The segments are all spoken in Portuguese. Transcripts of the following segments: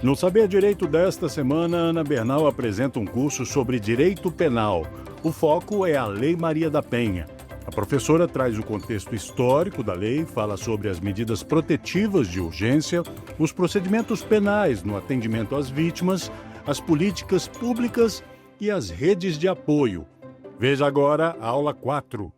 No Saber Direito desta semana, Ana Bernal apresenta um curso sobre direito penal. O foco é a Lei Maria da Penha. A professora traz o contexto histórico da lei, fala sobre as medidas protetivas de urgência, os procedimentos penais no atendimento às vítimas, as políticas públicas e as redes de apoio. Veja agora a aula 4.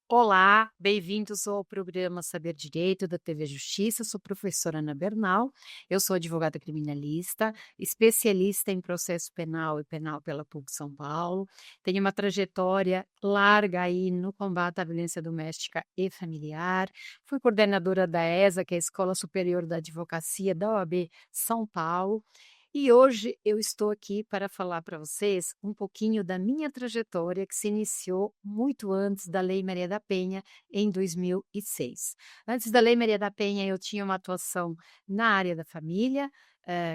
Olá, bem-vindos ao programa Saber Direito da TV Justiça. Sou professora Ana Bernal, eu sou advogada criminalista, especialista em processo penal e penal pela PUC São Paulo. Tenho uma trajetória larga aí no combate à violência doméstica e familiar. Fui coordenadora da ESA, que é a Escola Superior da Advocacia da OAB São Paulo. E hoje eu estou aqui para falar para vocês um pouquinho da minha trajetória que se iniciou muito antes da Lei Maria da Penha, em 2006. Antes da Lei Maria da Penha, eu tinha uma atuação na área da família,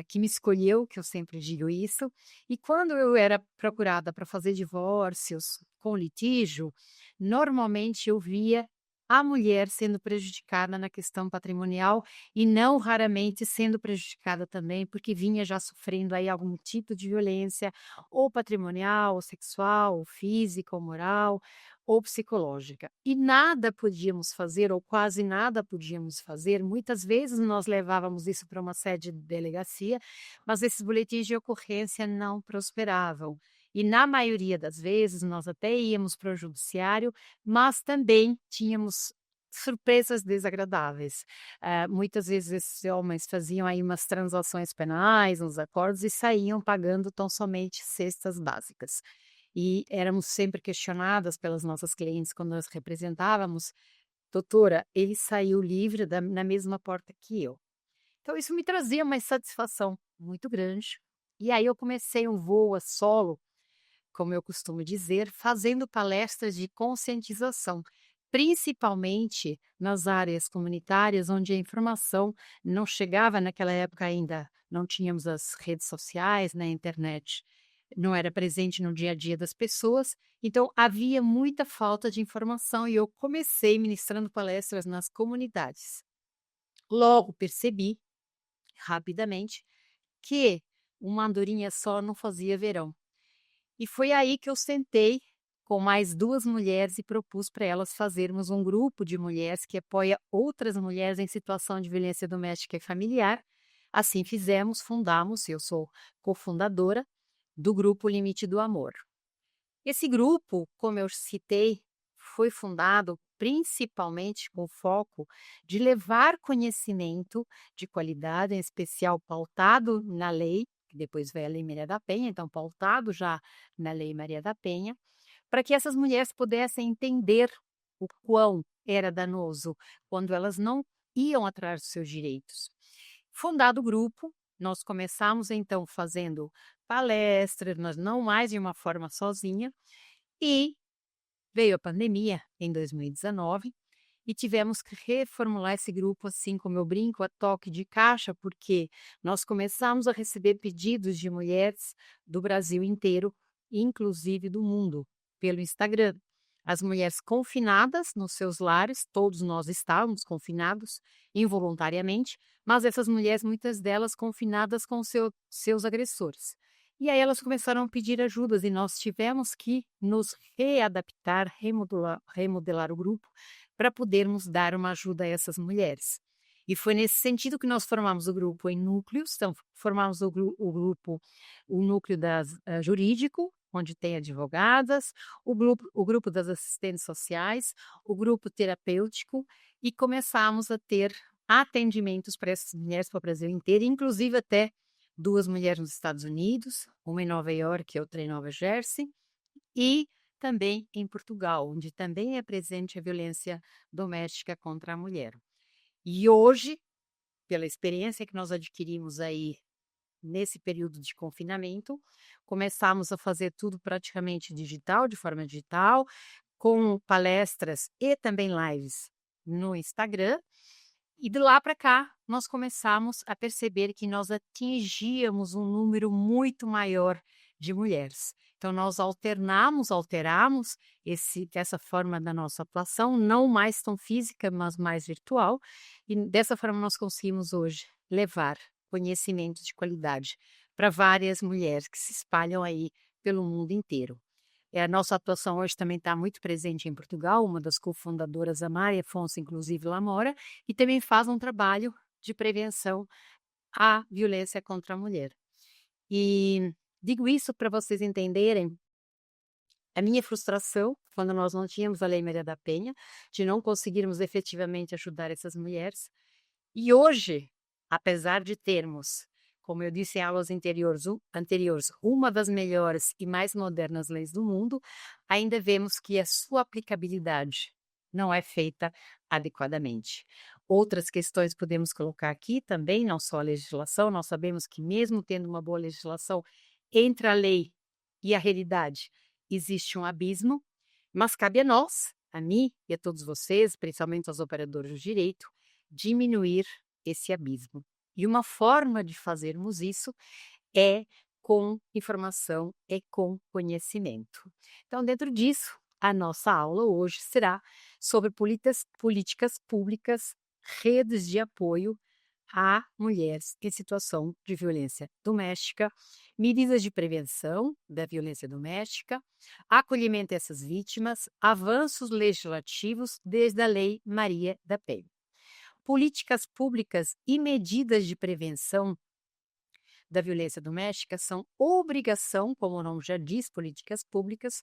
que me escolheu, que eu sempre digo isso, e quando eu era procurada para fazer divórcios com litígio, normalmente eu via a mulher sendo prejudicada na questão patrimonial e não raramente sendo prejudicada também, porque vinha já sofrendo aí algum tipo de violência, ou patrimonial, ou sexual, ou física, ou moral, ou psicológica. E nada podíamos fazer, ou quase nada podíamos fazer. Muitas vezes nós levávamos isso para uma sede de delegacia, mas esses boletins de ocorrência não prosperavam. E na maioria das vezes nós até íamos para o judiciário, mas também tínhamos surpresas desagradáveis. Muitas vezes esses homens faziam aí umas transações penais, uns acordos e saíam pagando tão somente cestas básicas. E éramos sempre questionadas pelas nossas clientes quando nós representávamos: doutora, ele saiu livre na mesma porta que eu. Então isso me trazia uma insatisfação muito grande. E aí eu comecei um voo a solo, como eu costumo dizer, fazendo palestras de conscientização, principalmente nas áreas comunitárias, onde a informação não chegava. Naquela época ainda não tínhamos as redes sociais, na internet não era presente no dia a dia das pessoas, então havia muita falta de informação e eu comecei ministrando palestras nas comunidades. Logo percebi, rapidamente, que uma andorinha só não fazia verão. E foi aí que eu sentei com mais 2 mulheres e propus para elas fazermos um grupo de mulheres que apoia outras mulheres em situação de violência doméstica e familiar. Assim fizemos, fundamos, eu sou cofundadora do grupo Limite do Amor. Esse grupo, como eu citei, foi fundado principalmente com o foco de levar conhecimento de qualidade, em especial pautado na lei, que depois veio a Lei Maria da Penha, então pautado já na Lei Maria da Penha, para que essas mulheres pudessem entender o quão era danoso quando elas não iam atrás dos seus direitos. Fundado o grupo, nós começamos então fazendo palestras, mas não mais de uma forma sozinha, e veio a pandemia em 2019 e tivemos que reformular esse grupo, assim como eu brinco, a toque de caixa, porque nós começamos a receber pedidos de mulheres do Brasil inteiro, inclusive do mundo, pelo Instagram. As mulheres confinadas nos seus lares, todos nós estávamos confinados involuntariamente, mas essas mulheres, muitas delas confinadas com seus agressores. E aí elas começaram a pedir ajudas e nós tivemos que nos readaptar, remodelar o grupo para podermos dar uma ajuda a essas mulheres. E foi nesse sentido que nós formamos o grupo em núcleos. Então formamos o grupo, o núcleo jurídico, onde tem advogadas, o grupo das assistentes sociais, o grupo terapêutico, e começamos a ter atendimentos para essas mulheres para o Brasil inteiro, inclusive até 2 mulheres nos Estados Unidos, uma em Nova Iorque e outra em Nova Jersey, e também em Portugal, onde também é presente a violência doméstica contra a mulher. E hoje, pela experiência que nós adquirimos aí nesse período de confinamento, começamos a fazer tudo praticamente digital, de forma digital, com palestras e também lives no Instagram. E de lá para cá, nós começamos a perceber que nós atingíamos um número muito maior de mulheres. Então, nós alteramos essa forma da nossa atuação, não mais tão física, mas mais virtual, e dessa forma nós conseguimos hoje levar conhecimento de qualidade para várias mulheres que se espalham aí pelo mundo inteiro. A nossa atuação hoje também está muito presente em Portugal, uma das cofundadoras, a Mari Afonso, inclusive lá mora, e também faz um trabalho de prevenção à violência contra a mulher. E digo isso para vocês entenderem a minha frustração quando nós não tínhamos a Lei Maria da Penha, de não conseguirmos efetivamente ajudar essas mulheres. E hoje, apesar de termos, como eu disse em aulas anteriores, uma das melhores e mais modernas leis do mundo, ainda vemos que a sua aplicabilidade não é feita adequadamente. Outras questões podemos colocar aqui também, não só a legislação, nós sabemos que mesmo tendo uma boa legislação, entre a lei e a realidade existe um abismo, mas cabe a nós, a mim e a todos vocês, principalmente aos operadores de direito, diminuir esse abismo. E uma forma de fazermos isso é com informação, é com conhecimento. Então, dentro disso, a nossa aula hoje será sobre políticas públicas, redes de apoio a mulheres em situação de violência doméstica, medidas de prevenção da violência doméstica, acolhimento a essas vítimas, avanços legislativos desde a Lei Maria da Penha. Políticas públicas e medidas de prevenção da violência doméstica são obrigação, como o nome já diz, políticas públicas,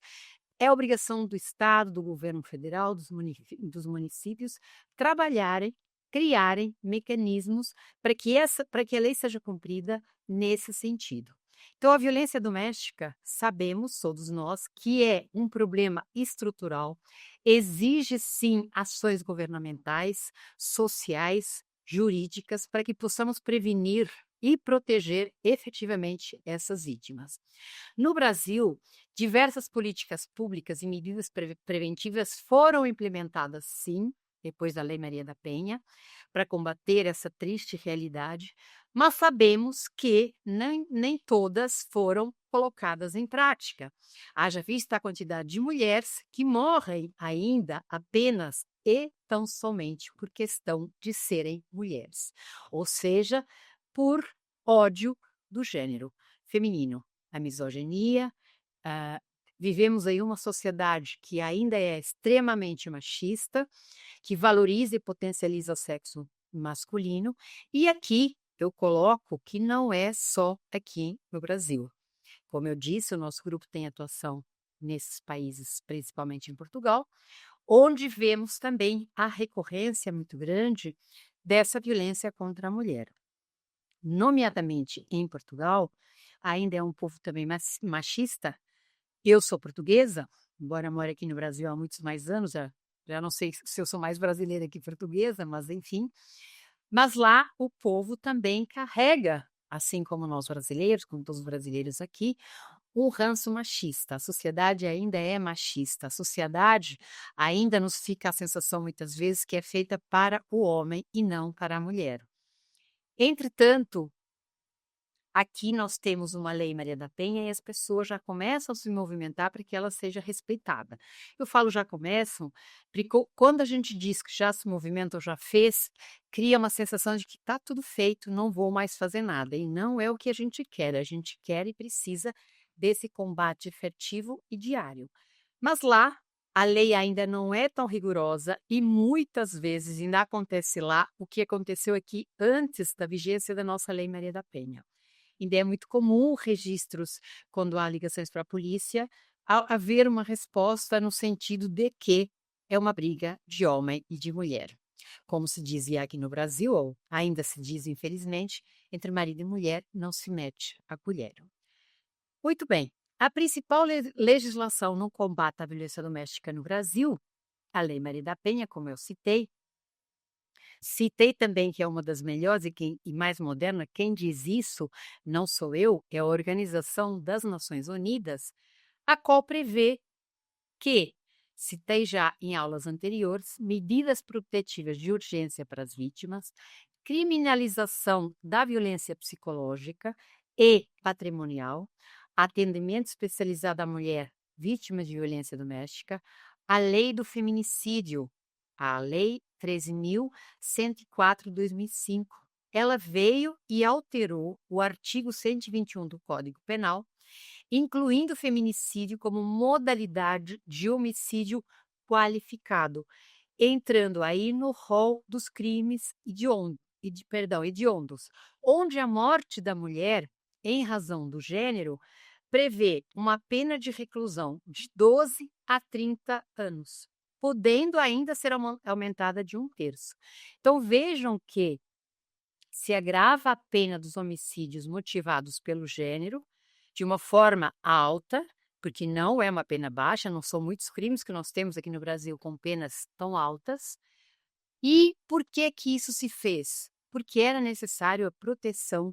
é obrigação do Estado, do governo federal, dos municípios, trabalharem, criarem mecanismos para que a lei seja cumprida nesse sentido. Então, a violência doméstica, sabemos, todos nós, que é um problema estrutural, exige sim ações governamentais, sociais, jurídicas, para que possamos prevenir e proteger efetivamente essas vítimas. No Brasil, diversas políticas públicas e medidas preventivas foram implementadas, sim, depois da Lei Maria da Penha, para combater essa triste realidade, mas sabemos que nem todas foram colocadas em prática. Haja vista a quantidade de mulheres que morrem ainda apenas e tão somente por questão de serem mulheres, ou seja, por ódio do gênero feminino, a misoginia. Vivemos aí uma sociedade que ainda é extremamente machista, que valoriza e potencializa o sexo masculino, e aqui eu coloco que não é só aqui no Brasil. Como eu disse, o nosso grupo tem atuação nesses países, principalmente em Portugal, onde vemos também a recorrência muito grande dessa violência contra a mulher. Nomeadamente em Portugal, ainda é um povo também machista. Eu sou portuguesa, embora more aqui no Brasil há muitos mais anos, já não sei se eu sou mais brasileira que portuguesa, mas enfim. Mas lá o povo também carrega, assim como nós brasileiros, como todos os brasileiros aqui, um ranço machista. A sociedade ainda é machista. A sociedade ainda nos fica a sensação muitas vezes que é feita para o homem e não para a mulher. Entretanto, aqui nós temos uma Lei Maria da Penha e as pessoas já começam a se movimentar para que ela seja respeitada. Eu falo já começam, porque quando a gente diz que já se movimenta ou já fez, cria uma sensação de que está tudo feito, não vou mais fazer nada. E não é o que a gente quer e precisa desse combate efetivo e diário. Mas lá, a lei ainda não é tão rigorosa e muitas vezes ainda acontece lá o que aconteceu aqui antes da vigência da nossa Lei Maria da Penha. Ainda é muito comum registros, quando há ligações para a polícia, haver uma resposta no sentido de que é uma briga de homem e de mulher. Como se dizia aqui no Brasil, ou ainda se diz, infelizmente, entre marido e mulher não se mete a colher. Muito bem. A principal legislação no combate à violência doméstica no Brasil, a Lei Maria da Penha, como eu citei. Citei também que é uma das melhores e mais moderna. Quem diz isso não sou eu, é a Organização das Nações Unidas, a qual prevê que, citei já em aulas anteriores, medidas protetivas de urgência para as vítimas, criminalização da violência psicológica e patrimonial, atendimento especializado à mulher vítima de violência doméstica, a lei do feminicídio, a lei 13.104 de 2005. Ela veio e alterou o artigo 121 do Código Penal, incluindo o feminicídio como modalidade de homicídio qualificado, entrando aí no rol dos crimes hediondos, onde a morte da mulher, em razão do gênero, prevê uma pena de reclusão de 12 a 30 anos, podendo ainda ser aumentada de 1/3. Então vejam que se agrava a pena dos homicídios motivados pelo gênero de uma forma alta, porque não é uma pena baixa, não são muitos crimes que nós temos aqui no Brasil com penas tão altas. E por que que isso se fez? Porque era necessário a proteção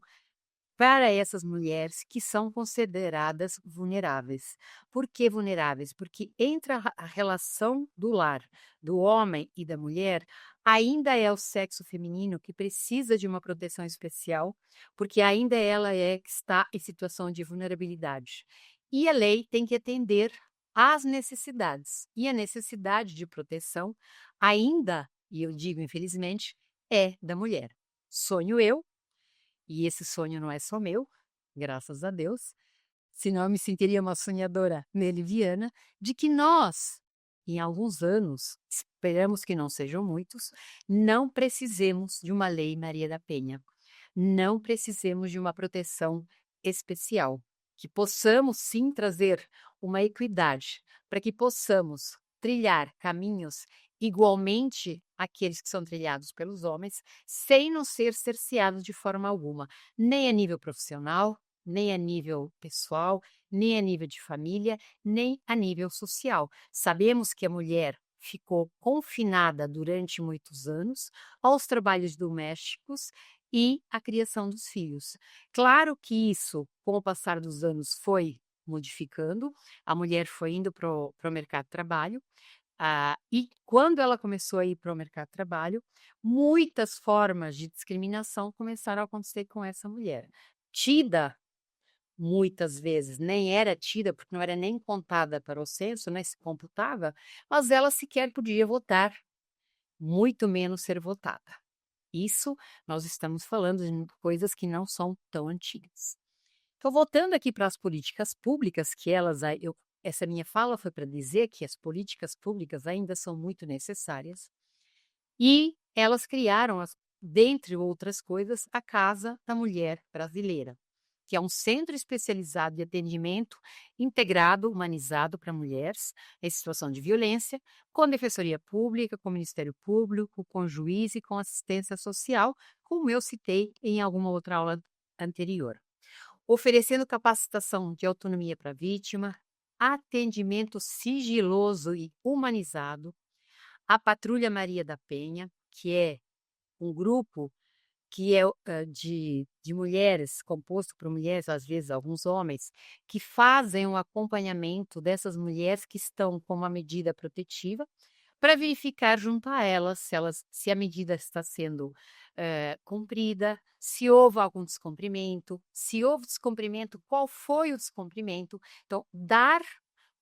para essas mulheres que são consideradas vulneráveis. Por que vulneráveis? Porque entre a relação do lar, do homem e da mulher, ainda é o sexo feminino que precisa de uma proteção especial, porque ainda ela é que está em situação de vulnerabilidade. E a lei tem que atender às necessidades. E a necessidade de proteção ainda, e eu digo infelizmente, é da mulher. Sonho eu, e esse sonho não é só meu, graças a Deus, senão eu me sentiria uma sonhadora meliviana, de que nós, em alguns anos, esperamos que não sejam muitos, não precisemos de uma lei Maria da Penha, não precisemos de uma proteção especial, que possamos sim trazer uma equidade, para que possamos trilhar caminhos igualmente aqueles que são trilhados pelos homens, sem não ser cerceados de forma alguma, nem a nível profissional, nem a nível pessoal, nem a nível de família, nem a nível social. Sabemos que a mulher ficou confinada durante muitos anos aos trabalhos domésticos e à criação dos filhos. Claro que isso, com o passar dos anos, foi modificando, a mulher foi indo para o mercado de trabalho, e quando ela começou a ir para o mercado de trabalho, muitas formas de discriminação começaram a acontecer com essa mulher. Tida, muitas vezes, nem era tida, porque não era nem contada para o censo, nem se computava, mas ela sequer podia votar, muito menos ser votada. Isso nós estamos falando de coisas que não são tão antigas. Então, voltando aqui para as políticas públicas, que essa minha fala foi para dizer que as políticas públicas ainda são muito necessárias, e elas criaram, dentre outras coisas, a Casa da Mulher Brasileira, que é um centro especializado de atendimento integrado, humanizado para mulheres em situação de violência, com defensoria pública, com Ministério Público, com juiz e com assistência social, como eu citei em alguma outra aula anterior. Oferecendo capacitação de autonomia para a vítima, atendimento sigiloso e humanizado, a Patrulha Maria da Penha, que é um grupo que é de mulheres, composto por mulheres, às vezes alguns homens, que fazem um acompanhamento dessas mulheres que estão com uma medida protetiva, para verificar junto a se a medida está sendo cumprida, se houve algum descumprimento, se houve descumprimento, qual foi o descumprimento. Então, dar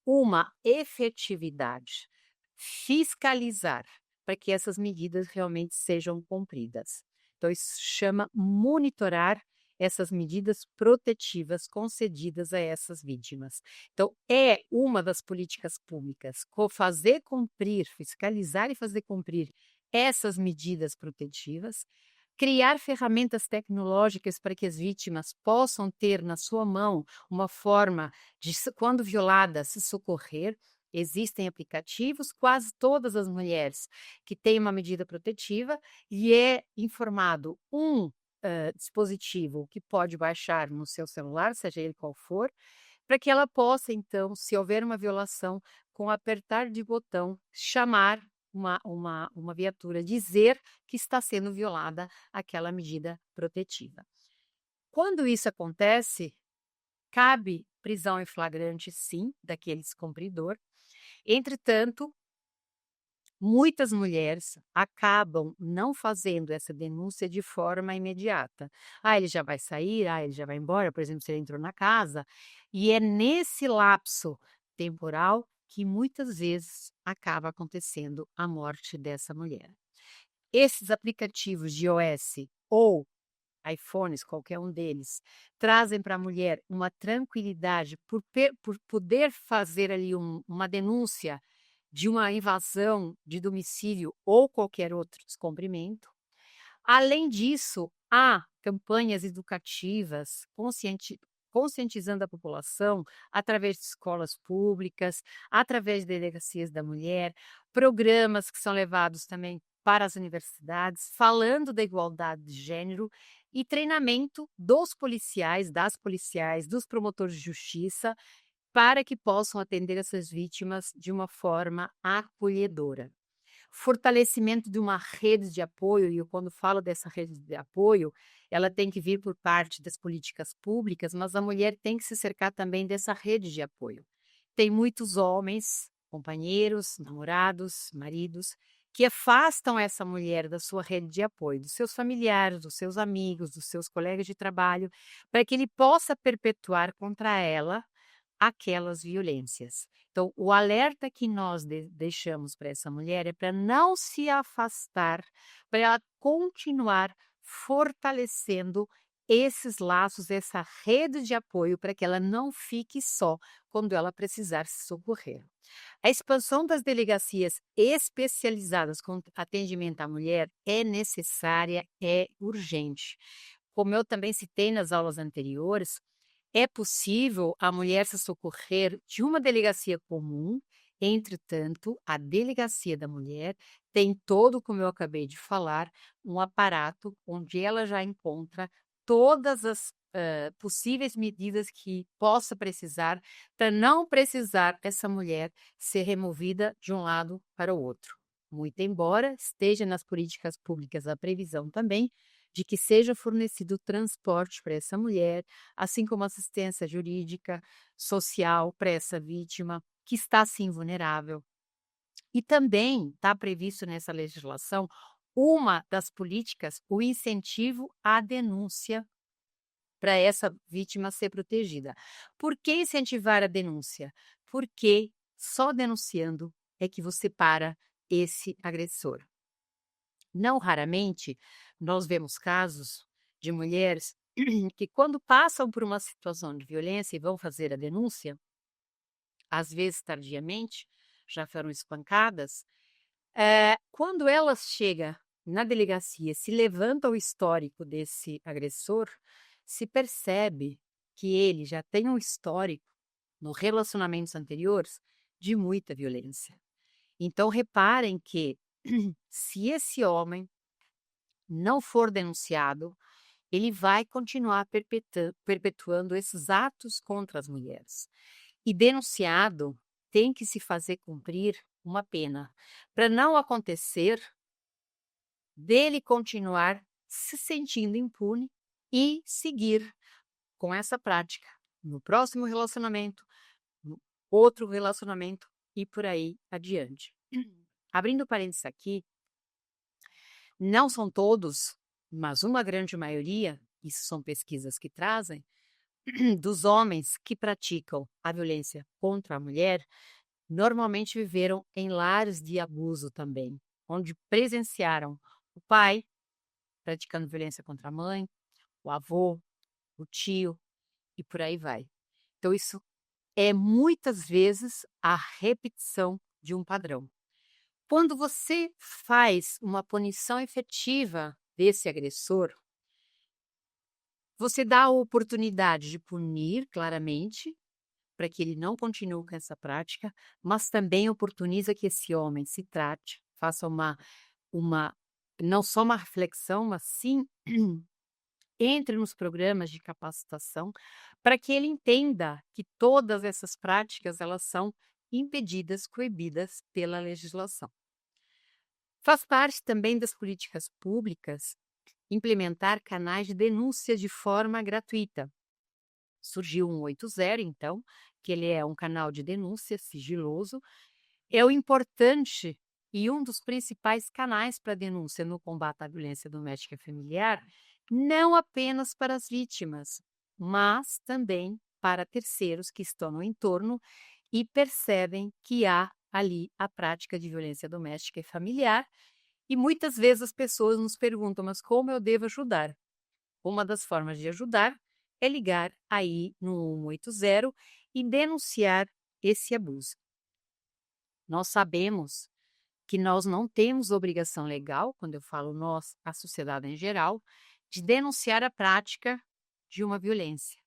uma efetividade, fiscalizar, para que essas medidas realmente sejam cumpridas. Então, isso chama monitorar essas medidas protetivas concedidas a essas vítimas. Então, é uma das políticas públicas, fazer cumprir, fiscalizar e fazer cumprir essas medidas protetivas, criar ferramentas tecnológicas para que as vítimas possam ter na sua mão uma forma de, quando violada, se socorrer. Existem aplicativos, quase todas as mulheres que têm uma medida protetiva, e é informado dispositivo que pode baixar no seu celular, seja ele qual for, para que ela possa, então, se houver uma violação, com apertar de botão, chamar uma viatura, dizer que está sendo violada aquela medida protetiva. Quando isso acontece, cabe prisão em flagrante, sim, daquele descumpridor. Entretanto, Muitas mulheres acabam não fazendo essa denúncia de forma imediata. Ah, ele já vai sair, ah, ele já vai embora, por exemplo, se ele entrou na casa, e é nesse lapso temporal que muitas vezes acaba acontecendo a morte dessa mulher. Esses aplicativos de iOS ou iPhones, qualquer um deles, trazem para a mulher uma tranquilidade por poder fazer ali uma denúncia de uma invasão de domicílio ou qualquer outro descumprimento. Além disso, há campanhas educativas conscientizando a população através de escolas públicas, através de delegacias da mulher, programas que são levados também para as universidades, falando da igualdade de gênero e treinamento dos policiais, das policiais, dos promotores de justiça, para que possam atender essas vítimas de uma forma acolhedora. Fortalecimento de uma rede de apoio, e eu quando falo dessa rede de apoio, ela tem que vir por parte das políticas públicas, mas a mulher tem que se cercar também dessa rede de apoio. Tem muitos homens, companheiros, namorados, maridos, que afastam essa mulher da sua rede de apoio, dos seus familiares, dos seus amigos, dos seus colegas de trabalho, para que ele possa perpetuar contra ela aquelas violências. Então, o alerta que nós deixamos para essa mulher é para não se afastar, para ela continuar fortalecendo esses laços, essa rede de apoio, para que ela não fique só quando ela precisar se socorrer. A expansão das delegacias especializadas com atendimento à mulher é necessária, é urgente. Como eu também citei nas aulas anteriores, é possível a mulher se socorrer de uma delegacia comum, entretanto, a delegacia da mulher tem todo, como eu acabei de falar, um aparato onde ela já encontra todas as possíveis medidas que possa precisar para não precisar essa mulher ser removida de um lado para o outro. Muito embora esteja nas políticas públicas a previsão também de que seja fornecido transporte para essa mulher, assim como assistência jurídica, social para essa vítima que está assim vulnerável. E também está previsto nessa legislação uma das políticas, o incentivo à denúncia para essa vítima ser protegida. Por que incentivar a denúncia? Porque só denunciando é que você para esse agressor. Não raramente, nós vemos casos de mulheres que, quando passam por uma situação de violência e vão fazer a denúncia, às vezes tardiamente, já foram espancadas, quando elas chegam na delegacia, se levanta o histórico desse agressor, se percebe que ele já tem um histórico, nos relacionamentos anteriores, de muita violência. Então, reparem que, se esse homem não for denunciado, ele vai continuar perpetuando esses atos contra as mulheres. E denunciado tem que se fazer cumprir uma pena, para não acontecer dele continuar se sentindo impune e seguir com essa prática no próximo relacionamento, no outro relacionamento e por aí adiante. Abrindo parênteses aqui, não são todos, mas uma grande maioria, isso são pesquisas que trazem, dos homens que praticam a violência contra a mulher, normalmente viveram em lares de abuso também, onde presenciaram o pai praticando violência contra a mãe, o avô, o tio e por aí vai. Então, isso é muitas vezes a repetição de um padrão. Quando você faz uma punição efetiva desse agressor, você dá a oportunidade de punir claramente, para que ele não continue com essa prática, mas também oportuniza que esse homem se trate, faça uma não só uma reflexão, mas sim entre nos programas de capacitação, para que ele entenda que todas essas práticas elas são impedidas, coibidas pela legislação. Faz parte também das políticas públicas implementar canais de denúncia de forma gratuita. Surgiu o 180, então, que ele é um canal de denúncia sigiloso. É o importante e um dos principais canais para denúncia no combate à violência doméstica e familiar, não apenas para as vítimas, mas também para terceiros que estão no entorno e percebem que há ali a prática de violência doméstica e familiar. E muitas vezes as pessoas nos perguntam, mas como eu devo ajudar? Uma das formas de ajudar é ligar aí no 180 e denunciar esse abuso. Nós sabemos que nós não temos obrigação legal, quando eu falo nós, a sociedade em geral, de denunciar a prática de uma violência.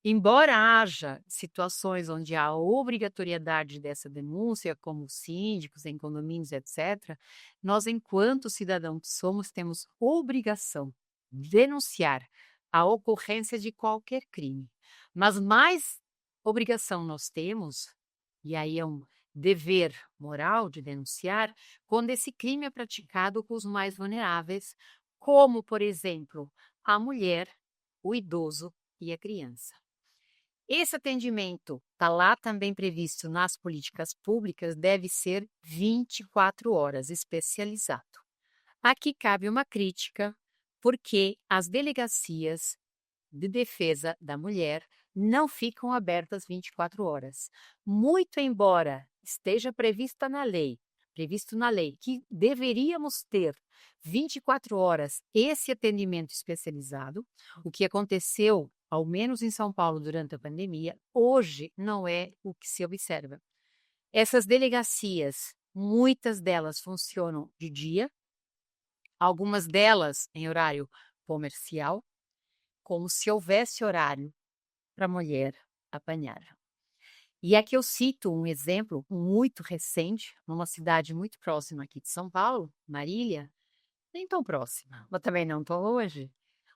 Embora haja situações onde há obrigatoriedade dessa denúncia, como síndicos em condomínios, etc., nós, enquanto cidadãos que somos, temos obrigação de denunciar a ocorrência de qualquer crime. Mas mais obrigação nós temos, e aí é um dever moral de denunciar, quando esse crime é praticado com os mais vulneráveis, como, por exemplo, a mulher, o idoso e a criança. Esse atendimento está lá também previsto nas políticas públicas, deve ser 24 horas, especializado. Aqui cabe uma crítica, porque as delegacias de defesa da mulher não ficam abertas 24 horas. Muito embora esteja previsto na lei que deveríamos ter 24 horas esse atendimento especializado, o que aconteceu, ao menos em São Paulo, durante a pandemia, hoje não é o que se observa. Essas delegacias, muitas delas funcionam de dia, algumas delas em horário comercial, como se houvesse horário para a mulher apanhar. E aqui eu cito um exemplo muito recente, numa cidade muito próxima aqui de São Paulo, Marília, nem tão próxima, mas também não tão longe,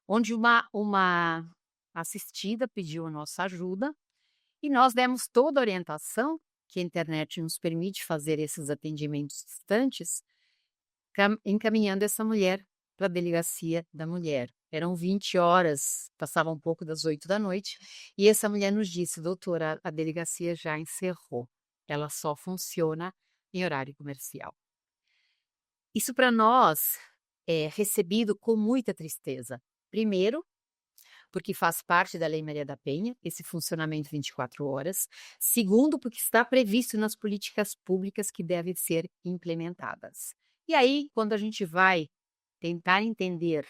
onde uma assistida pediu a nossa ajuda e nós demos toda a orientação que a internet nos permite fazer esses atendimentos distantes, encaminhando essa mulher para a delegacia da mulher. Eram 20 horas, passava um pouco das 8 da noite, e essa mulher nos disse, doutora, a delegacia já encerrou, ela só funciona em horário comercial. Isso para nós é recebido com muita tristeza. Primeiro, porque faz parte da Lei Maria da Penha, esse funcionamento 24 horas. Segundo, porque está previsto nas políticas públicas que devem ser implementadas. E aí, quando a gente vai tentar entender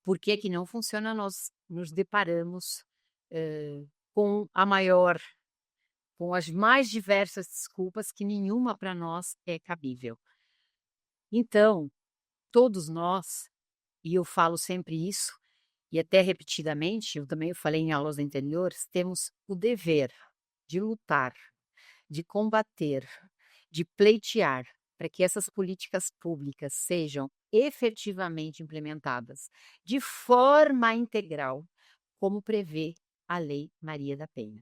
por que que não funciona, nós nos deparamos com as mais diversas desculpas, que nenhuma para nós é cabível. Então, todos nós, e eu falo sempre isso, e até repetidamente, eu também falei em aulas anteriores, temos o dever de lutar, de combater, de pleitear para que essas políticas públicas sejam efetivamente implementadas de forma integral, como prevê a Lei Maria da Penha.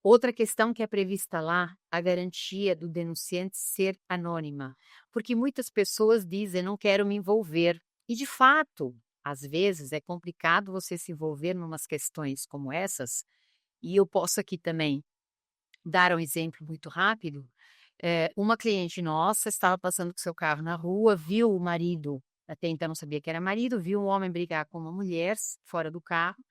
Outra questão que é prevista lá, a garantia do denunciante ser anônima, porque muitas pessoas dizem, não quero me envolver, e de fato, às vezes é complicado você se envolver em umas questões como essas, e eu posso aqui também dar um exemplo muito rápido. Uma cliente nossa estava passando com seu carro na rua, viu o marido, até então não sabia que era marido, viu um homem brigar com uma mulher fora do carro,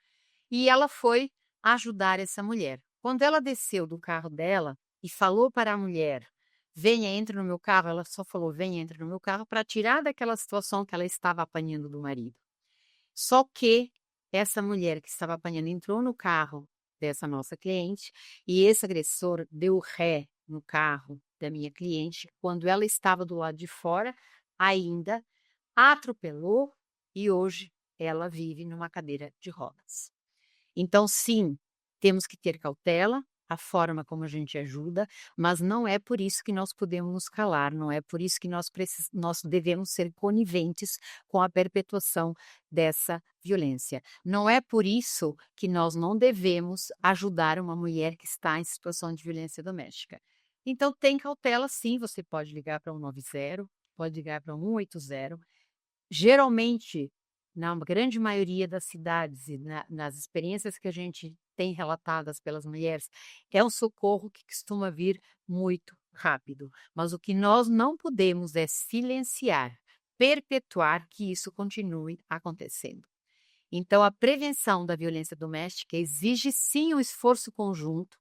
e ela foi ajudar essa mulher. Quando ela desceu do carro dela e falou para a mulher, venha, entre no meu carro, ela só falou, venha, entre no meu carro, para tirar daquela situação que ela estava apanhando do marido. Só que essa mulher que estava apanhando entrou no carro dessa nossa cliente e esse agressor deu ré no carro da minha cliente quando ela estava do lado de fora, ainda atropelou e hoje ela vive numa cadeira de rodas. Então, sim, temos que ter cautela, a forma como a gente ajuda, mas não é por isso que nós podemos nos calar, não é por isso que nós devemos ser coniventes com a perpetuação dessa violência. Não é por isso que nós não devemos ajudar uma mulher que está em situação de violência doméstica. Então, tem cautela, sim, você pode ligar para 190, pode ligar para 180. Geralmente, na grande maioria das cidades e nas experiências que a gente tem relatadas pelas mulheres, é um socorro que costuma vir muito rápido, mas o que nós não podemos é silenciar, perpetuar que isso continue acontecendo. Então, a prevenção da violência doméstica exige sim um esforço conjunto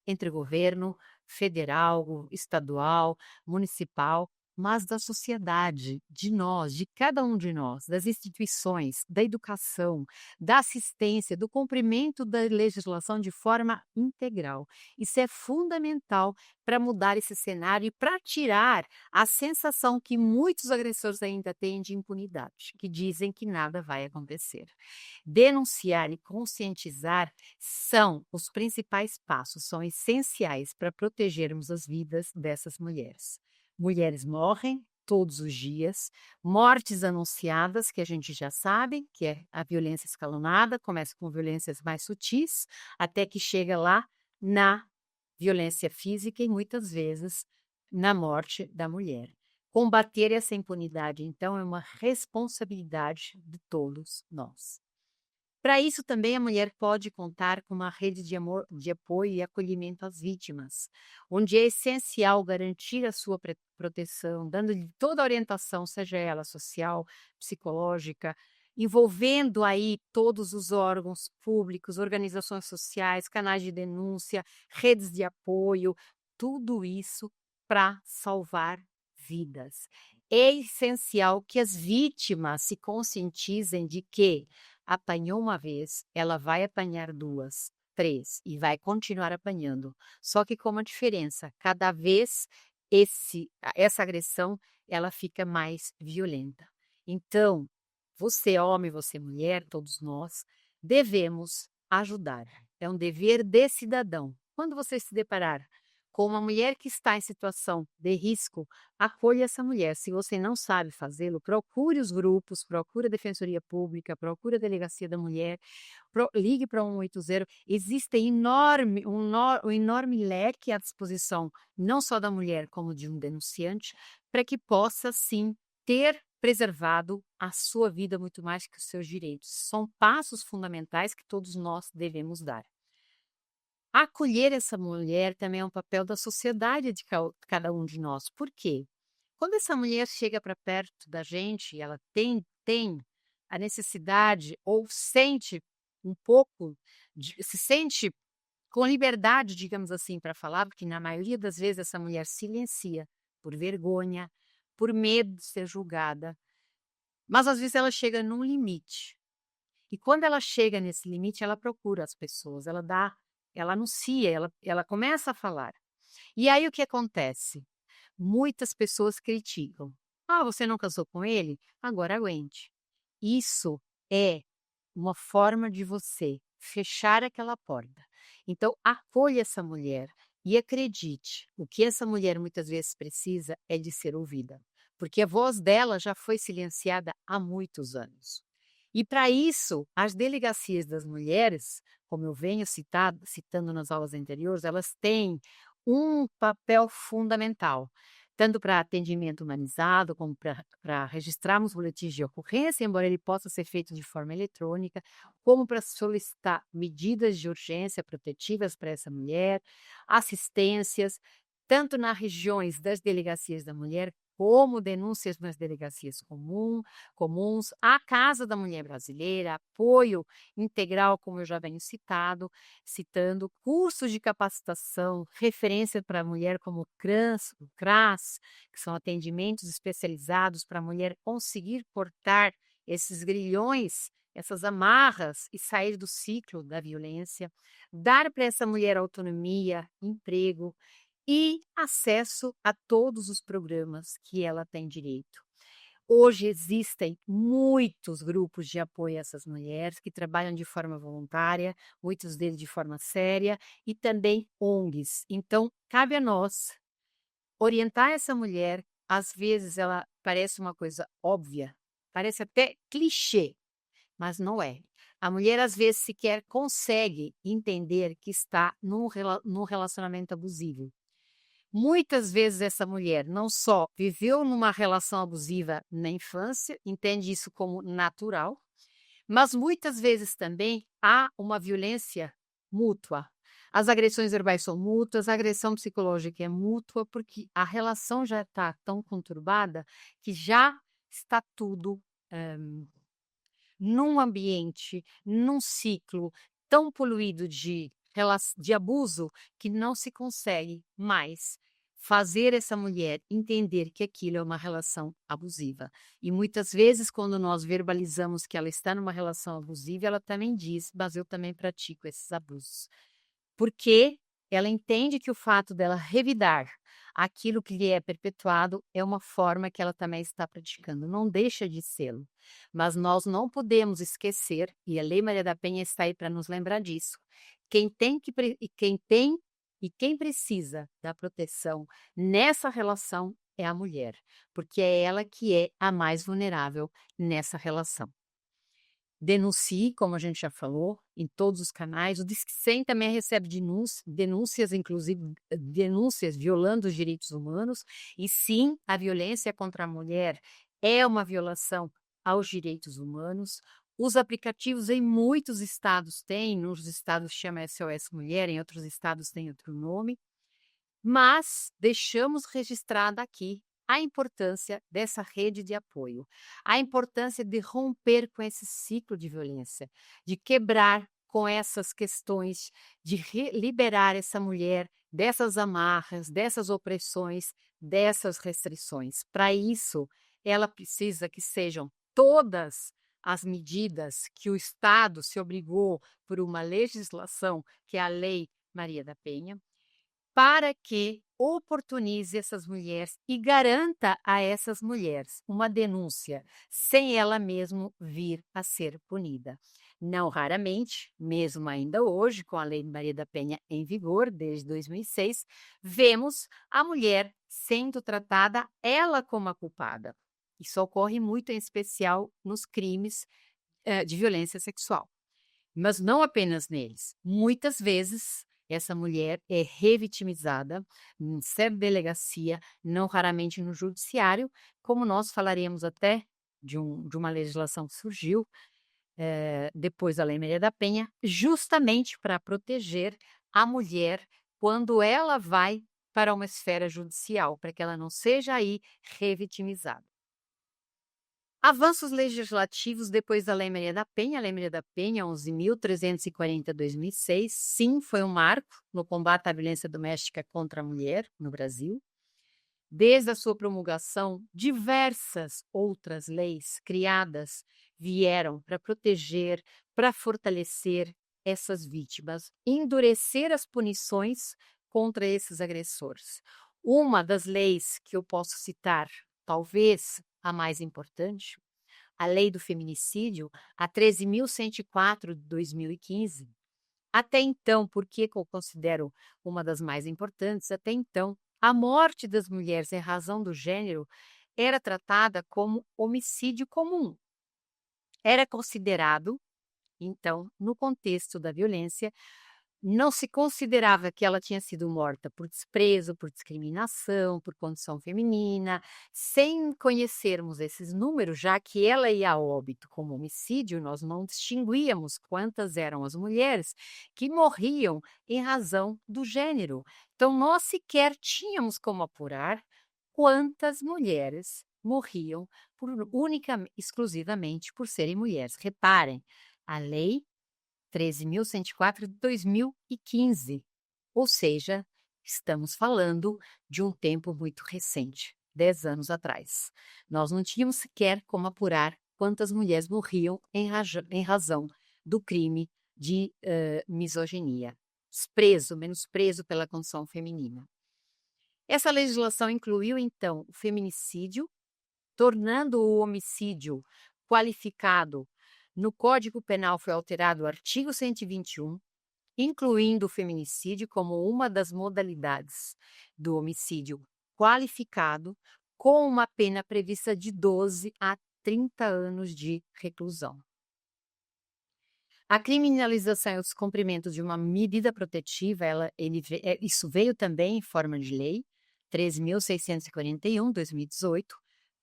entre governo federal, estadual, municipal, mas da sociedade, de nós, de cada um de nós, das instituições, da educação, da assistência, do cumprimento da legislação de forma integral. Isso é fundamental para mudar esse cenário e para tirar a sensação que muitos agressores ainda têm de impunidade, que dizem que nada vai acontecer. Denunciar e conscientizar são os principais passos, são essenciais para protegermos as vidas dessas mulheres. Mulheres morrem todos os dias, mortes anunciadas, que a gente já sabe, que é a violência escalonada, começa com violências mais sutis, até que chega lá na violência física e muitas vezes na morte da mulher. Combater essa impunidade, então, é uma responsabilidade de todos nós. Para isso também a mulher pode contar com uma rede de apoio e acolhimento às vítimas, onde é essencial garantir a sua proteção, dando-lhe toda a orientação, seja ela social, psicológica, envolvendo aí todos os órgãos públicos, organizações sociais, canais de denúncia, redes de apoio, tudo isso para salvar vidas. É essencial que as vítimas se conscientizem de que apanhou uma vez, ela vai apanhar 2, 3 e vai continuar apanhando. Só que com uma diferença, cada vez essa agressão, ela fica mais violenta. Então, você homem, você mulher, todos nós, devemos ajudar. É um dever de cidadão. Quando você se deparar com uma mulher que está em situação de risco, acolha essa mulher. Se você não sabe fazê-lo, procure os grupos, procure a Defensoria Pública, procure a Delegacia da Mulher, ligue para 180. Existe um enorme leque à disposição, não só da mulher, como de um denunciante, para que possa, sim, ter preservado a sua vida muito mais que os seus direitos. São passos fundamentais que todos nós devemos dar. Acolher essa mulher também é um papel da sociedade de cada um de nós. Por quê? Quando essa mulher chega para perto da gente, ela tem a necessidade ou sente um pouco, se sente com liberdade, digamos assim, para falar, porque na maioria das vezes essa mulher silencia por vergonha, por medo de ser julgada, mas às vezes ela chega num limite. E quando ela chega nesse limite, ela procura as pessoas, ela anuncia, ela começa a falar. E aí o que acontece? Muitas pessoas criticam. Ah, você não casou com ele? Agora aguente. Isso é uma forma de você fechar aquela porta. Então, acolha essa mulher e acredite, o que essa mulher muitas vezes precisa é de ser ouvida, porque a voz dela já foi silenciada há muitos anos. E para isso, as delegacias das mulheres, como eu venho citando nas aulas anteriores, elas têm um papel fundamental, tanto para atendimento humanizado, como para registrarmos boletins de ocorrência, embora ele possa ser feito de forma eletrônica, como para solicitar medidas de urgência protetivas para essa mulher, assistências, tanto nas regiões das delegacias da mulher, como denúncias nas delegacias comuns, a Casa da Mulher Brasileira, apoio integral, como eu já venho citando, cursos de capacitação, referência para a mulher como o CRAS, que são atendimentos especializados para a mulher conseguir cortar esses grilhões, essas amarras e sair do ciclo da violência, dar para essa mulher autonomia, emprego, e acesso a todos os programas que ela tem direito. Hoje existem muitos grupos de apoio a essas mulheres que trabalham de forma voluntária, muitos deles de forma séria, e também ONGs. Então, cabe a nós orientar essa mulher. Às vezes ela parece uma coisa óbvia, parece até clichê, mas não é. A mulher às vezes sequer consegue entender que está num relacionamento abusivo. Muitas vezes essa mulher não só viveu numa relação abusiva na infância, entende isso como natural, mas muitas vezes também há uma violência mútua. As agressões verbais são mútuas, a agressão psicológica é mútua, porque a relação já está tão conturbada que já está tudo num ambiente, num ciclo tão poluído de abuso que não se consegue mais fazer essa mulher entender que aquilo é uma relação abusiva. E muitas vezes, quando nós verbalizamos que ela está numa relação abusiva, ela também diz, mas eu também pratico esses abusos. Porque ela entende que o fato dela revidar aquilo que lhe é perpetuado é uma forma que ela também está praticando, não deixa de sê-lo. Mas nós não podemos esquecer, e a Lei Maria da Penha está aí para nos lembrar disso, quem precisa da proteção nessa relação é a mulher, porque é ela que é a mais vulnerável nessa relação. Denuncie, como a gente já falou, em todos os canais. O Disque 100 também recebe denúncias, inclusive denúncias violando os direitos humanos. E sim, a violência contra a mulher é uma violação aos direitos humanos. Os aplicativos em muitos estados têm, nos estados chama SOS Mulher, em outros estados tem outro nome. Mas deixamos registrada aqui a importância dessa rede de apoio, a importância de romper com esse ciclo de violência, de quebrar com essas questões, de liberar essa mulher dessas amarras, dessas opressões, dessas restrições. Para isso, ela precisa que sejam todas as medidas que o Estado se obrigou por uma legislação, que é a Lei Maria da Penha, para que oportunize essas mulheres e garanta a essas mulheres uma denúncia, sem ela mesmo vir a ser punida. Não raramente, mesmo ainda hoje, com a Lei Maria da Penha em vigor desde 2006, vemos a mulher sendo tratada ela como a culpada. Isso ocorre muito em especial nos crimes de violência sexual. Mas não apenas neles. Muitas vezes essa mulher é revitimizada em sede de delegacia, não raramente no judiciário, como nós falaremos até de uma legislação que surgiu depois da Lei Maria da Penha, justamente para proteger a mulher quando ela vai para uma esfera judicial, para que ela não seja aí revitimizada. Avanços legislativos depois da Lei Maria da Penha. A Lei Maria da Penha, 11.340/2006, sim, foi um marco no combate à violência doméstica contra a mulher no Brasil. Desde a sua promulgação, diversas outras leis criadas vieram para proteger, para fortalecer essas vítimas, endurecer as punições contra esses agressores. Uma das leis que eu posso citar, talvez a mais importante, a Lei do Feminicídio, a 13.104 de 2015. Até então, por que eu considero uma das mais importantes? Até então, a morte das mulheres em razão do gênero era tratada como homicídio comum. Era considerado, então, no contexto da violência, não se considerava que ela tinha sido morta por desprezo, por discriminação, por condição feminina, sem conhecermos esses números, já que ela ia a óbito como homicídio, nós não distinguíamos quantas eram as mulheres que morriam em razão do gênero. Então, nós sequer tínhamos como apurar quantas mulheres morriam exclusivamente por serem mulheres. Reparem, a lei 13.104 de 2015, ou seja, estamos falando de um tempo muito recente, 10 anos atrás. Nós não tínhamos sequer como apurar quantas mulheres morriam em razão do crime de misoginia, menosprezo pela condição feminina. Essa legislação incluiu, então, o feminicídio, tornando o homicídio qualificado. No Código Penal foi alterado o artigo 121, incluindo o feminicídio como uma das modalidades do homicídio qualificado, com uma pena prevista de 12 a 30 anos de reclusão. A criminalização e o descumprimento de uma medida protetiva, isso veio também em forma de lei, 13.641, 2018,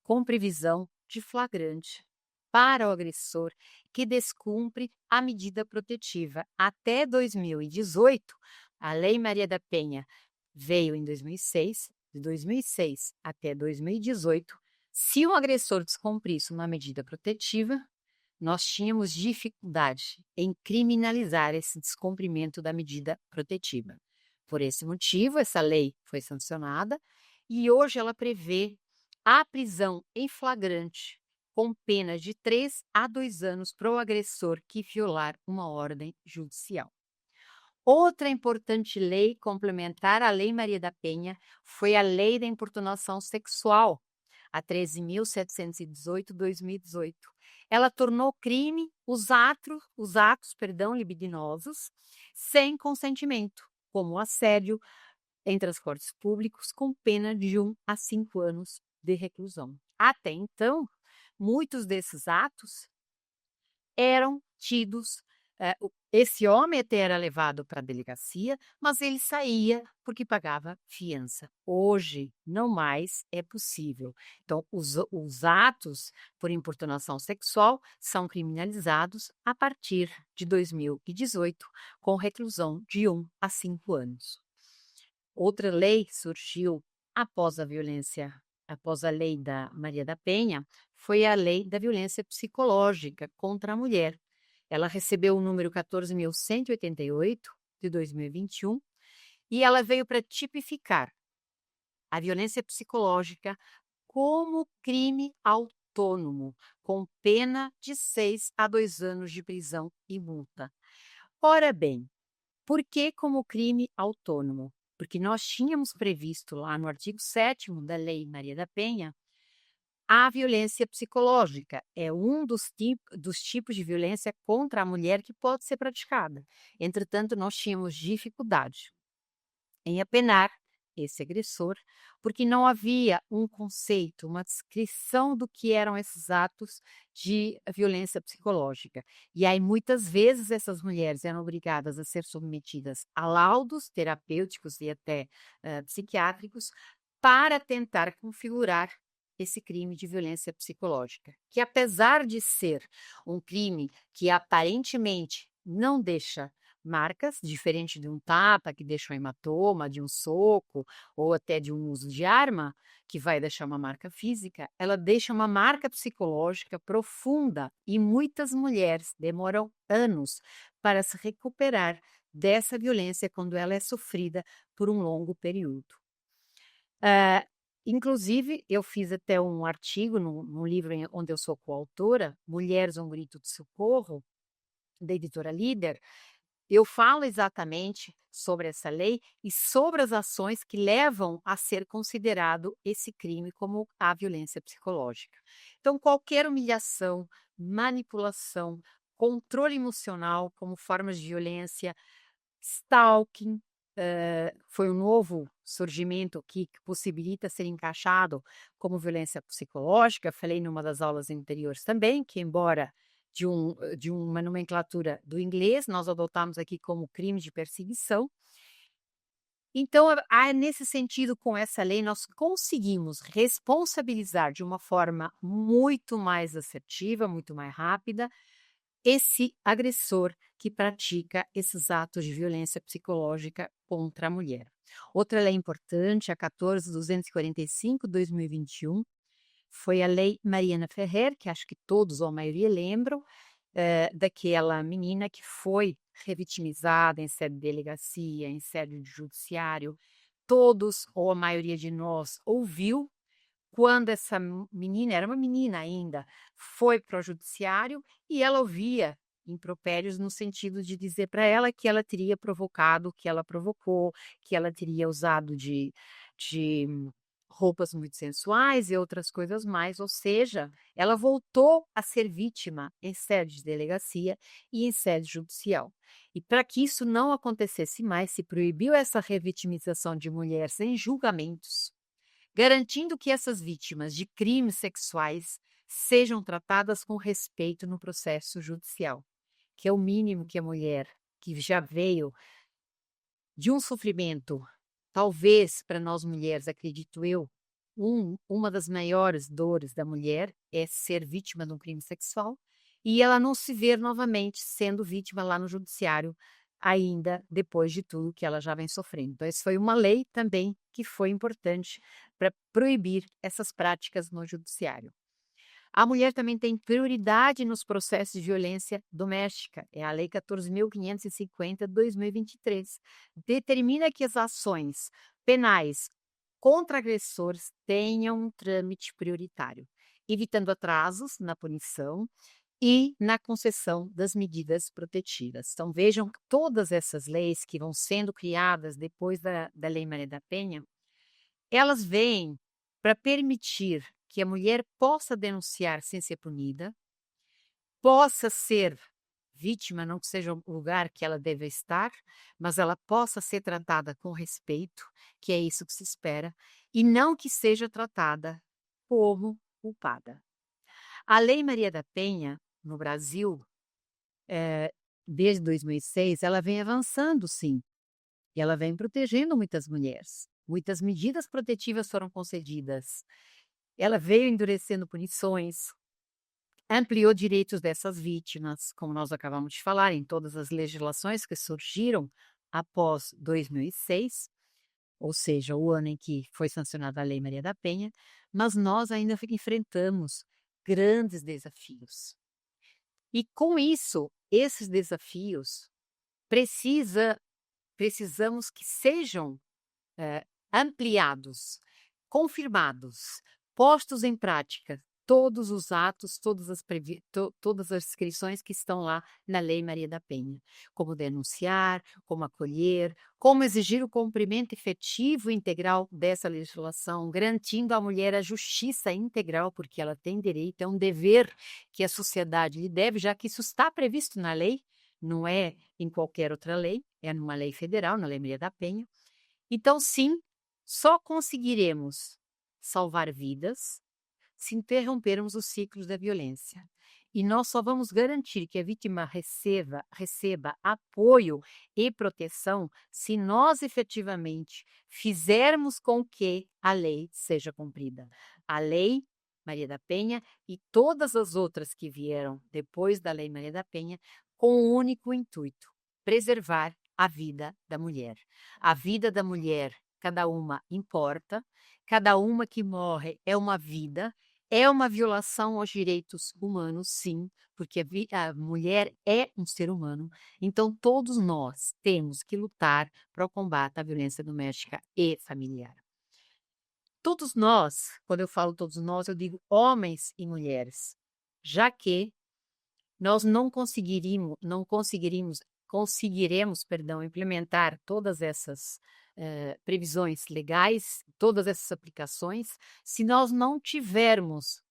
com previsão de flagrante para o agressor que descumpre a medida protetiva. Até 2018, A Lei Maria da Penha veio em 2006, de 2006 até 2018. Se um agressor descumprisse uma medida protetiva, nós tínhamos dificuldade em criminalizar esse descumprimento da medida protetiva. Por esse motivo, essa lei foi sancionada e hoje ela prevê a prisão em flagrante com pena de 3 a 2 anos para o agressor que violar uma ordem judicial. Outra importante lei complementar à Lei Maria da Penha foi a Lei da Importunação Sexual, a 13.718/2018. Ela tornou crime os atos, libidinosos sem consentimento, como o assédio em transportes públicos, com pena de 1 a 5 anos de reclusão. Até então, muitos desses atos eram tidos, esse homem até era levado para a delegacia, mas ele saía porque pagava fiança. Hoje, não mais é possível. Então, os atos por importunação sexual são criminalizados a partir de 2018, com reclusão de 1 a 5 anos. Outra lei surgiu após a lei da Maria da Penha, foi a lei da violência psicológica contra a mulher. Ela recebeu o número 14.188 de 2021 e ela veio para tipificar a violência psicológica como crime autônomo, com pena de 6 a 2 anos de prisão e multa. Ora bem, por que como crime autônomo? Porque nós tínhamos previsto lá no artigo 7º da Lei Maria da Penha, a violência psicológica é um dos tipos de violência contra a mulher que pode ser praticada. Entretanto, nós tínhamos dificuldade em apenar esse agressor, porque não havia um conceito, uma descrição do que eram esses atos de violência psicológica. E aí, muitas vezes, essas mulheres eram obrigadas a ser submetidas a laudos terapêuticos e até psiquiátricos para tentar configurar esse crime de violência psicológica, que apesar de ser um crime que aparentemente não deixa marcas, diferente de um tapa que deixa um hematoma, de um soco ou até de um uso de arma, que vai deixar uma marca física, ela deixa uma marca psicológica profunda e muitas mulheres demoram anos para se recuperar dessa violência quando ela é sofrida por um longo período. Inclusive, eu fiz até um artigo num livro onde eu sou coautora, Mulheres, um Grito de Socorro, da editora Líder. Eu falo exatamente sobre essa lei e sobre as ações que levam a ser considerado esse crime como a violência psicológica. Então, qualquer humilhação, manipulação, controle emocional como formas de violência, stalking, foi um novo surgimento aqui que possibilita ser encaixado como violência psicológica. Falei numa das aulas anteriores também, que embora de uma nomenclatura do inglês, nós adotamos aqui como crime de perseguição. Então, nesse sentido, com essa lei, nós conseguimos responsabilizar de uma forma muito mais assertiva, muito mais rápida, esse agressor que pratica esses atos de violência psicológica contra a mulher. Outra lei importante, a 14.245/2021, foi a Lei Mariana Ferrer, que acho que todos ou a maioria lembram, daquela menina que foi revitimizada em sede de delegacia, em sede de judiciário. Todos ou a maioria de nós ouviu quando essa menina, era uma menina ainda, foi para o judiciário e ela ouvia impropérios no sentido de dizer para ela que ela teria provocado o que ela provocou, que ela teria usado de roupas muito sensuais e outras coisas mais, ou seja, ela voltou a ser vítima em sede de delegacia e em sede judicial. E para que isso não acontecesse mais, se proibiu essa revitimização de mulheres em julgamentos, garantindo que essas vítimas de crimes sexuais sejam tratadas com respeito no processo judicial, que é o mínimo que a mulher que já veio de um sofrimento, talvez para nós mulheres, acredito eu, uma das maiores dores da mulher é ser vítima de um crime sexual e ela não se ver novamente sendo vítima lá no judiciário ainda depois de tudo que ela já vem sofrendo. Então, essa foi uma lei também que foi importante para proibir essas práticas no judiciário. A mulher também tem prioridade nos processos de violência doméstica. É a Lei 14.550/2023. Determina que as ações penais contra agressores tenham um trâmite prioritário, evitando atrasos na punição e na concessão das medidas protetivas. Então, vejam que todas essas leis que vão sendo criadas depois da Lei Maria da Penha, elas vêm para permitir que a mulher possa denunciar sem ser punida, possa ser vítima, não que seja o lugar que ela deve estar, mas ela possa ser tratada com respeito, que é isso que se espera, e não que seja tratada como culpada. A Lei Maria da Penha, no Brasil, desde 2006, ela vem avançando, sim, e ela vem protegendo muitas mulheres. Muitas medidas protetivas foram concedidas. Ela veio endurecendo punições, ampliou direitos dessas vítimas, como nós acabamos de falar, em todas as legislações que surgiram após 2006, ou seja, o ano em que foi sancionada a Lei Maria da Penha, mas nós ainda enfrentamos grandes desafios. E com isso, esses desafios precisamos que sejam ampliados, confirmados, postos em prática todos os atos, todas as inscrições que estão lá na Lei Maria da Penha, como denunciar, como acolher, como exigir o cumprimento efetivo e integral dessa legislação, garantindo à mulher a justiça integral, porque ela tem direito, é um dever que a sociedade lhe deve, já que isso está previsto na lei, não é em qualquer outra lei, é numa lei federal, na Lei Maria da Penha. Então, sim, só conseguiremos salvar vidas se interrompermos os ciclos da violência. E nós só vamos garantir que a vítima receba apoio e proteção se nós efetivamente fizermos com que a lei seja cumprida. A Lei Maria da Penha e todas as outras que vieram depois da Lei Maria da Penha, com o único intuito: preservar a vida da mulher. A vida da mulher, cada uma importa, cada uma que morre é uma vida. É uma violação aos direitos humanos, sim, porque a mulher é um ser humano. Então, todos nós temos que lutar para o combate à violência doméstica e familiar. Todos nós, quando eu falo todos nós, eu digo homens e mulheres, já que nós conseguiremos, implementar todas essas previsões legais, todas essas aplicações, se nós não tivermos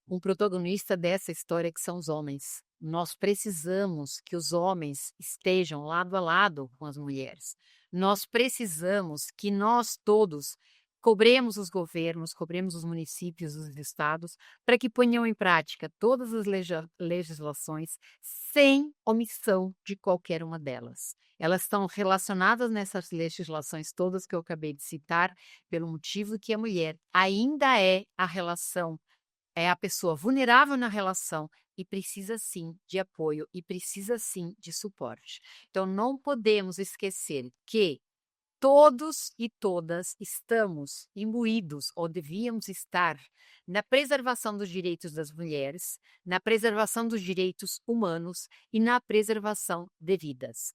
um protagonista dessa história, que são os homens. Nós precisamos que os homens estejam lado a lado com as mulheres. Nós precisamos que nós todos cobremos os governos, cobremos os municípios, os estados, para que ponham em prática todas as legislações sem omissão de qualquer uma delas. Elas estão relacionadas nessas legislações todas que eu acabei de citar, pelo motivo que a mulher ainda é a pessoa vulnerável na relação e precisa sim de apoio e precisa sim de suporte. Então, não podemos esquecer que todos e todas estamos imbuídos, ou devíamos estar, na preservação dos direitos das mulheres, na preservação dos direitos humanos e na preservação de vidas.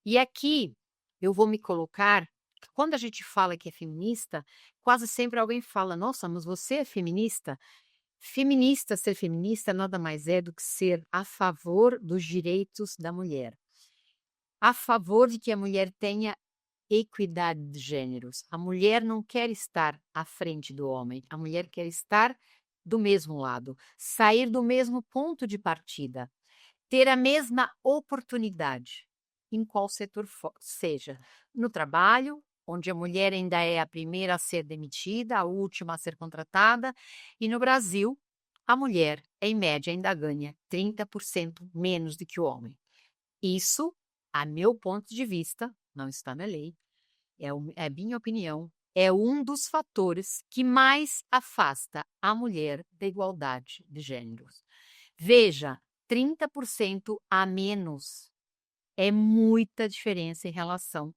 E aqui eu vou me colocar, quando a gente fala que é feminista, quase sempre alguém fala: nossa, mas você é feminista? Ser feminista nada mais é do que ser a favor dos direitos da mulher, a favor de que a mulher tenha equidade de gêneros. A mulher não quer estar à frente do homem, a mulher quer estar do mesmo lado, sair do mesmo ponto de partida, ter a mesma oportunidade, em qual setor seja, no trabalho, onde a mulher ainda é a primeira a ser demitida, a última a ser contratada, e no Brasil, a mulher, em média, ainda ganha 30% menos do que o homem. Isso, a meu ponto de vista, não está na lei, é minha opinião, é um dos fatores que mais afasta a mulher da igualdade de gêneros. Veja, 30% a menos é muita diferença em relação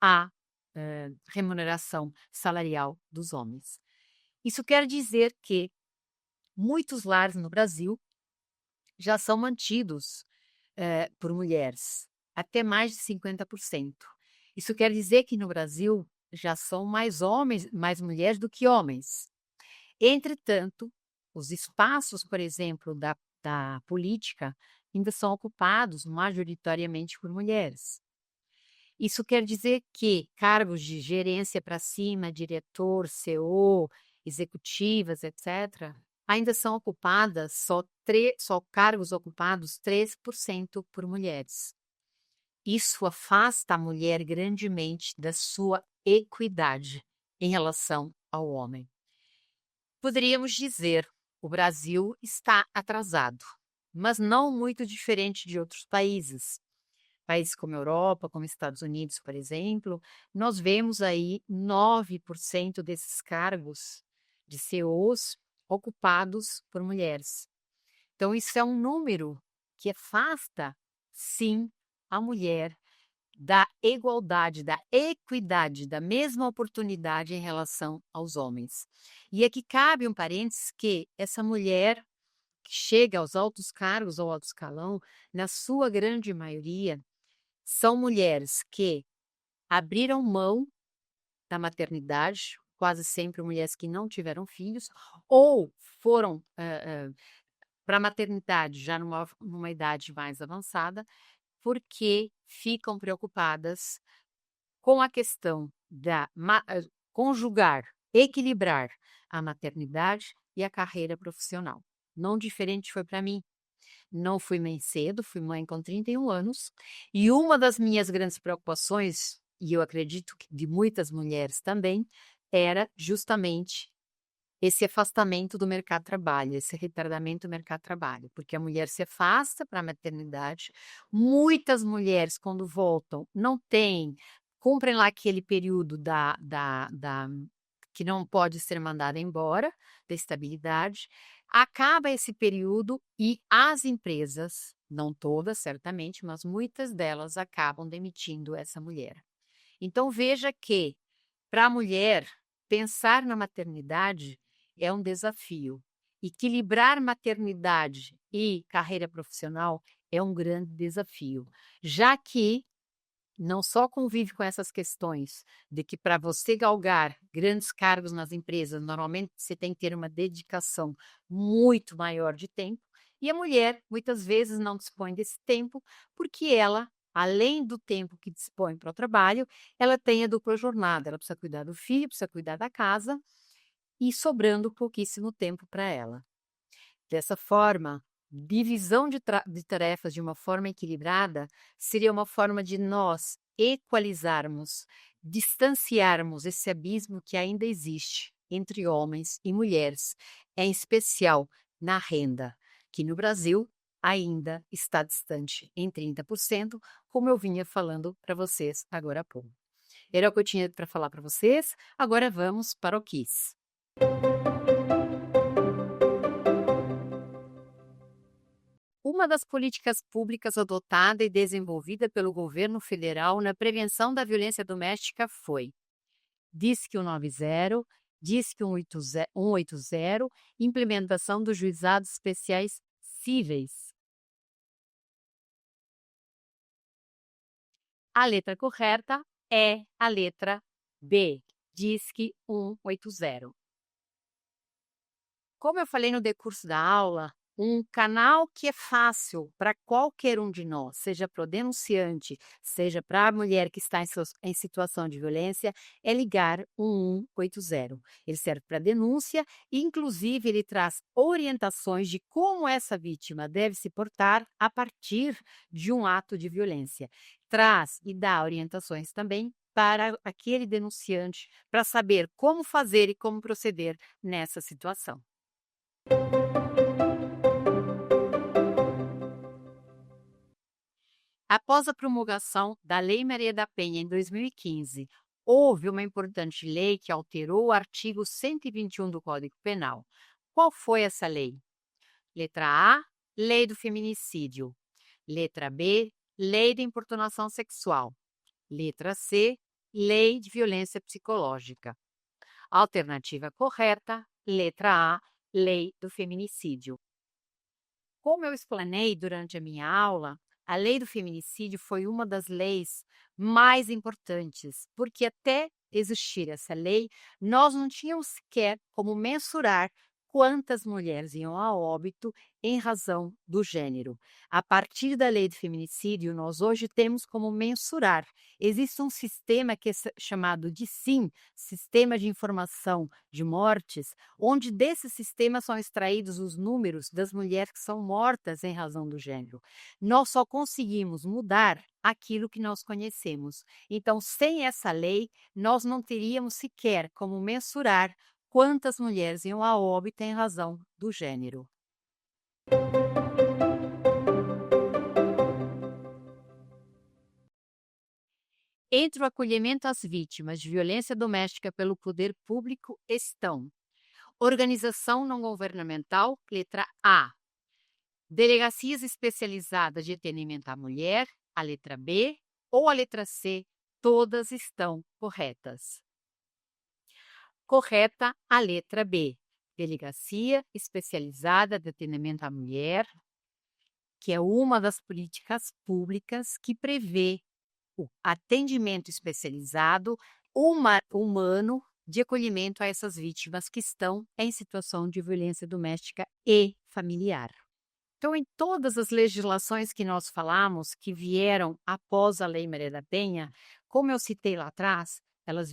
à remuneração salarial dos homens. Isso quer dizer que muitos lares no Brasil já são mantidos por mulheres, até mais de 50%. Isso quer dizer que no Brasil já são mais homens, mais mulheres do que homens. Entretanto, os espaços, por exemplo, da política ainda são ocupados majoritariamente por mulheres. Isso quer dizer que cargos de gerência para cima, diretor, CEO, executivas, etc., ainda são ocupadas só cargos ocupados 3% por mulheres. Isso afasta a mulher grandemente da sua equidade em relação ao homem. Poderíamos dizer, o Brasil está atrasado, mas não muito diferente de outros países. Países como a Europa, como Estados Unidos, por exemplo, nós vemos aí 9% desses cargos de CEOs ocupados por mulheres. Então, isso é um número que afasta, sim, a mulher da igualdade, da equidade, da mesma oportunidade em relação aos homens. E aqui cabe um parênteses que essa mulher que chega aos altos cargos ou alto escalão, na sua grande maioria, são mulheres que abriram mão da maternidade, quase sempre mulheres que não tiveram filhos, ou foram para a maternidade já numa idade mais avançada, porque ficam preocupadas com a questão da conjugar, equilibrar a maternidade e a carreira profissional. Não diferente foi para mim. Não fui mãe cedo, fui mãe com 31 anos, e uma das minhas grandes preocupações, e eu acredito que de muitas mulheres também, era justamente esse afastamento do mercado de trabalho, esse retardamento do mercado de trabalho, porque a mulher se afasta para a maternidade, muitas mulheres, quando voltam, não têm, cumprem lá aquele período que não pode ser mandada embora, da estabilidade, acaba esse período e as empresas, não todas certamente, mas muitas delas acabam demitindo essa mulher. Então veja que, para a mulher, pensar na maternidade é um desafio. Equilibrar maternidade e carreira profissional é um grande desafio, já que não só convive com essas questões de que para você galgar grandes cargos nas empresas, normalmente você tem que ter uma dedicação muito maior de tempo, e a mulher muitas vezes não dispõe desse tempo porque ela, além do tempo que dispõe para o trabalho, ela tem a dupla jornada, ela precisa cuidar do filho, precisa cuidar da casa e sobrando pouquíssimo tempo para ela. Dessa forma, divisão de tarefas de uma forma equilibrada seria uma forma de nós equalizarmos, distanciarmos esse abismo que ainda existe entre homens e mulheres, em especial na renda, que no Brasil ainda está distante em 30%, como eu vinha falando para vocês agora há pouco. Era o que eu tinha para falar para vocês, agora vamos para o quiz. Uma das políticas públicas adotada e desenvolvida pelo governo federal na prevenção da violência doméstica foi Disque 190, Disque 180, implementação dos juizados especiais cíveis. A letra correta é a letra B, Disque 180. Como eu falei no decurso da aula, um canal que é fácil para qualquer um de nós, seja para o denunciante, seja para a mulher que está em situação de violência, é ligar o 180. Ele serve para denúncia e, inclusive, ele traz orientações de como essa vítima deve se portar a partir de um ato de violência. Traz e dá orientações também para aquele denunciante, para saber como fazer e como proceder nessa situação. Após a promulgação da Lei Maria da Penha em 2015, houve uma importante lei que alterou o artigo 121 do Código Penal. Qual foi essa lei? Letra A, Lei do Feminicídio. Letra B, Lei de Importunação Sexual. Letra C, Lei de Violência Psicológica. Alternativa correta, letra A, Lei do Feminicídio. Como eu explanei durante a minha aula, a Lei do Feminicídio foi uma das leis mais importantes, porque até existir essa lei, nós não tínhamos sequer como mensurar quantas mulheres iam a óbito em razão do gênero. A partir da Lei do Feminicídio, nós hoje temos como mensurar. Existe um sistema que é chamado de SIM, Sistema de Informação de Mortes, onde desse sistema são extraídos os números das mulheres que são mortas em razão do gênero. Nós só conseguimos mudar aquilo que nós conhecemos. Então, sem essa lei, nós não teríamos sequer como mensurar quantas mulheres iam a óbito em razão do gênero. Entre o acolhimento às vítimas de violência doméstica pelo poder público estão organização não governamental, letra A. Delegacias especializadas de atendimento à mulher, a letra B, ou a letra C, todas estão corretas. Correta a letra B, Delegacia Especializada de Atendimento à Mulher, que é uma das políticas públicas que prevê o atendimento especializado humano de acolhimento a essas vítimas que estão em situação de violência doméstica e familiar. Então, em todas as legislações que nós falamos, que vieram após a Lei Maria da Penha, como eu citei lá atrás, elas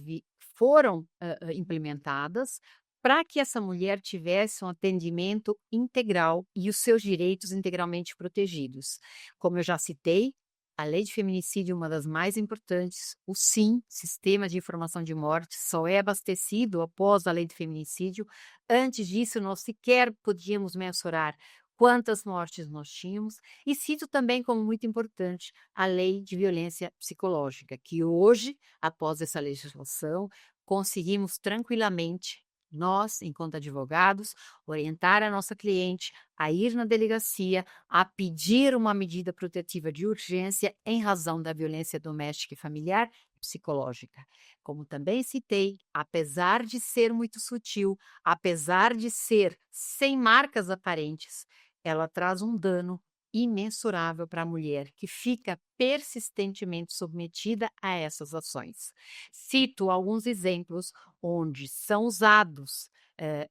foram implementadas para que essa mulher tivesse um atendimento integral e os seus direitos integralmente protegidos. Como eu já citei, a Lei de Feminicídio é uma das mais importantes. O SIM, Sistema de Informação de Morte, só é abastecido após a Lei de Feminicídio. Antes disso, nós sequer podíamos mensurar quantas mortes nós tínhamos. E cito também como muito importante a Lei de Violência Psicológica, que hoje, após essa legislação, conseguimos tranquilamente, nós, enquanto advogados, orientar a nossa cliente a ir na delegacia, a pedir uma medida protetiva de urgência em razão da violência doméstica e familiar e psicológica. Como também citei, apesar de ser muito sutil, apesar de ser sem marcas aparentes, ela traz um dano imensurável para a mulher que fica persistentemente submetida a essas ações. Cito alguns exemplos onde são usados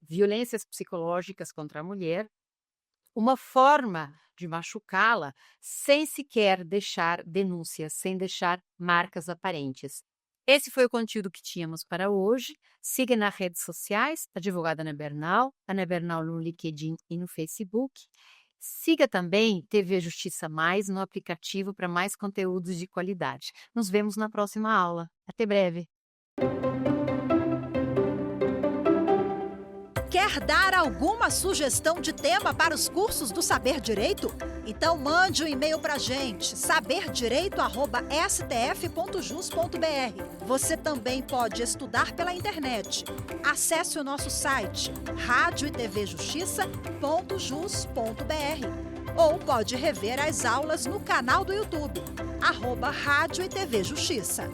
violências psicológicas contra a mulher, uma forma de machucá-la sem sequer deixar denúncias, sem deixar marcas aparentes. Esse foi o conteúdo que tínhamos para hoje. Siga nas redes sociais, advogada Ana Bernal no LinkedIn e no Facebook. Siga também TV Justiça Mais no aplicativo para mais conteúdos de qualidade. Nos vemos na próxima aula. Até breve! Quer dar alguma sugestão de tema para os cursos do Saber Direito? Então mande um e-mail para a gente, saberdireito@stf.jus.br. Você também pode estudar pela internet. Acesse o nosso site radioetvjustiça.jus.br ou pode rever as aulas no canal do YouTube, @Rádio e TV Justiça.